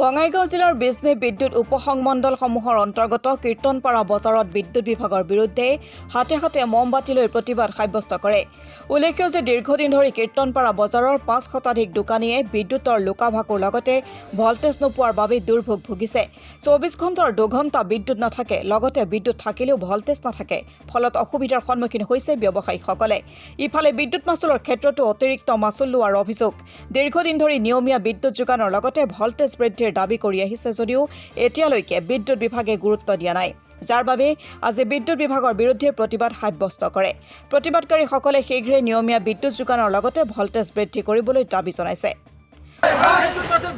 বঙাইগাঁও জিলাৰ বিজনী বিদ্যুৎ উপসংমণ্ডলসমূহৰ অন্তৰ্গত কীৰ্তনপাৰা বজাৰত বিদ্যুৎ বিভাগৰ বিৰুদ্ধে হাতে হাতে মমবাতি লৈ প্ৰতিবাদ সাব্যস্ত কৰে। উল্লেখ্য যে দীৰ্ঘদিন ধৰি কীৰ্তনপাৰা বজাৰৰ ৫ শতাধিক দোকানীয়ে বিদ্যুৎৰ লুকা-ভাকুৰ লগতে ভল্টেজ নোপোৱাৰ বাবে দুৰ্ভোগ ভুগিছে। ২৪ ঘণ্টাৰ ২ ঘণ্টা বিদ্যুৎ নাথাকে, লগতে বিদ্যুৎ থাকিলেও ভল্টেজ নাথাকে। ফলত অসুবিধাৰ সন্মুখীন হৈছে ব্যৱসায়ীসকলে। ইফালে বিদ্যুৎ মাচুলৰ ক্ষেত্ৰতো অতিৰিক্ত মাচুল লোৱাৰ অভিযোগ। দীৰ্ঘদিন ধৰি নিয়মীয়া বিদ্যুৎ যোগানৰ লগতে ভল্টেজ বৃদ্ধিৰ দাবী কৰি আহিছে যদিও এতিয়ালৈকে বিদ্যুৎ বিভাগে গুৰুত্ব দিয়া নাই, যাৰ বাবে আজি বিদ্যুৎ বিভাগৰ বিৰুদ্ধে প্ৰতিবাদ সাব্যস্ত কৰে। প্ৰতিবাদকাৰীসকলে শীঘ্ৰে নিয়মীয়া বিদ্যুৎ যোগানৰ লগতে ভল্টেজ বৃদ্ধি কৰিবলৈ দাবী জনাইছে।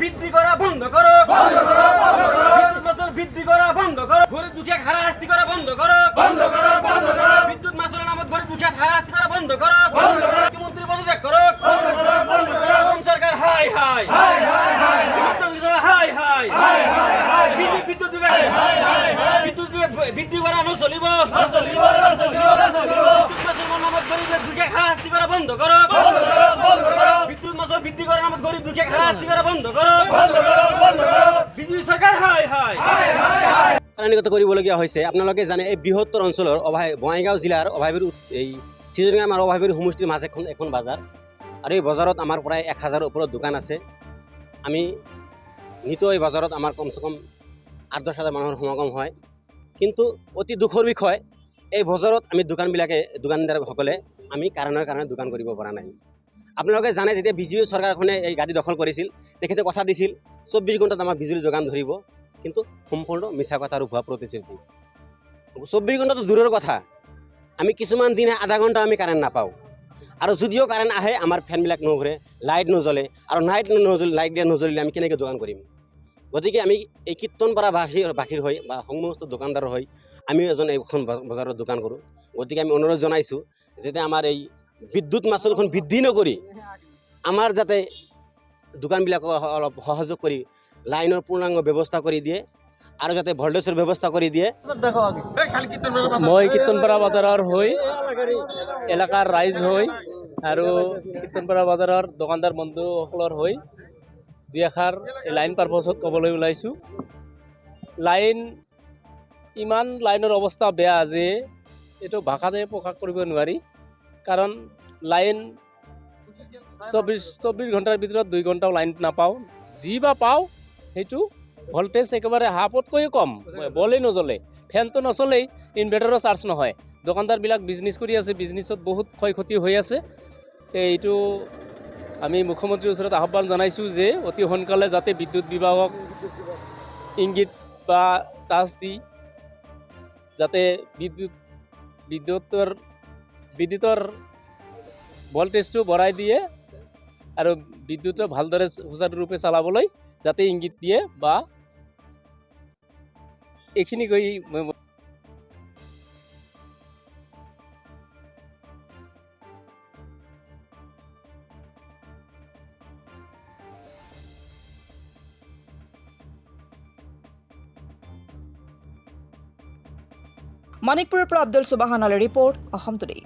বৃদ্ধি করা নচলিব বন্ধ করো, বিদ্যুৎ মাসুল বৃদ্ধি করার নামত গরিব দুঃখে হারাশাস্তি করা বন্ধ করো, বিজেপি সরকার হাই হাই নিগত কৰিবলগীয়া হৈছে। আপোনালোকে জানে এই বৃহত্তৰ অঞ্চলৰ বঙাইগাঁও জিলাৰ অভাৱীৰ এই চিজনগাম আৰু অভাৱীৰ সমষ্টিৰ মাজত এখন বজাৰ, আৰু এই বজাৰত আমাৰ প্ৰায় ১,০০০ৰ ওপৰত দোকান আছে। আমি নিতৌ এই বজাৰত আমাৰ কমচে কম ৮-১০ হাজাৰ মানুহৰ সমাগম হয়। কিন্তু অতি দুখৰ বিষয়, এই বজাৰত আমি দোকানদাৰসকলে আমি কাৰণৰ কাৰণে দোকান কৰিব পৰা নাই। আপোনালোকে জানে যেতিয়া বিজেপি চৰকাৰখনে এই গাদী দখল কৰিছিল, তেখেতে কথা দিছিল ২৪ ঘণ্টাত আমাৰ বিজুলী যোগান ধৰিব, কিন্তু সম্পূৰ্ণ মিছা কথা আৰু ভুৱা প্ৰতিশ্ৰুতি। ২৪ ঘণ্টাটো দূৰৰ কথা, আমি কিছুমান দিনে আধা ঘণ্টা আমি কাৰেণ্ট নাপাওঁ, আৰু যদিও কাৰেণ্ট আহে আমাৰ ফেনবিলাক নঘূৰে, লাইট নজ্বলে, আৰু লাইট নজ্বলিলে আমি কেনেকৈ দোকান কৰিম। গতিকে আমি এই কীৰ্তনপাৰা বাসীৰ হৈ বা সমস্ত দোকানদাৰৰ হৈ আমি এইখন বজাৰত দোকান কৰোঁ। গতিকে আমি অনুৰোধ জনাইছোঁ যাতে আমাৰ এই বিদ্যুৎ মাচুলখন বৃদ্ধি নকৰি আমাৰ যাতে দোকানবিলাকক অলপ সহযোগ কৰি লাইনৰ পূৰ্ণাংগ ব্যৱস্থা কৰি দিয়ে, আৰু যাতে ভল্টেজৰ ব্যৱস্থা কৰি দিয়ে। মই কীৰ্তনপাৰা বজাৰৰ হৈ এলেকাৰ ৰাইজ হৈ আৰু কীৰ্তনপাৰা বজাৰৰ দোকানদাৰ বন্ধুসকলৰ হৈ দুই এষাৰ লাইন পাৰপছত ক'বলৈ ওলাইছোঁ। লাইনৰ অৱস্থা বেয়া যে এইটো ভাষাতে প্ৰকাশ কৰিব নোৱাৰি, কাৰণ লাইন ২৪ ঘণ্টাৰ ভিতৰত ২ ঘণ্টাও লাইন নাপাওঁ, যি বা পাওঁ সেইটো ভল্টেজ একেবাৰে হাফতকৈ কম, বলেই নজ্বলে, ফেনটো নচলেই, ইনভাৰ্টাৰো চাৰ্জ নহয়। দোকানদাৰবিলাক বিজনেছ কৰি আছে, বিজনেছত বহুত ক্ষয় ক্ষতি হৈ আছে। এইটো আমি মুখ্যমন্ত্ৰীৰ ওচৰত আহ্বান জনাইছোঁ যে অতি সোনকালে যাতে বিদ্যুৎ বিভাগক ইংগিত বা টাচ দি যাতে বিদ্যুতৰ ভল্টেজটো বঢ়াই দিয়ে আৰু বিদ্যুৎটো ভালদৰে সুচাৰুৰূপে চলাবলৈ যাতে ইংগিত দিয়ে, বা এইখিনি কৈ মানিকপুৰৰ পৰা আব্দুল সুবাহানালৈ ৰিপৰ্ট, অসম টুডে।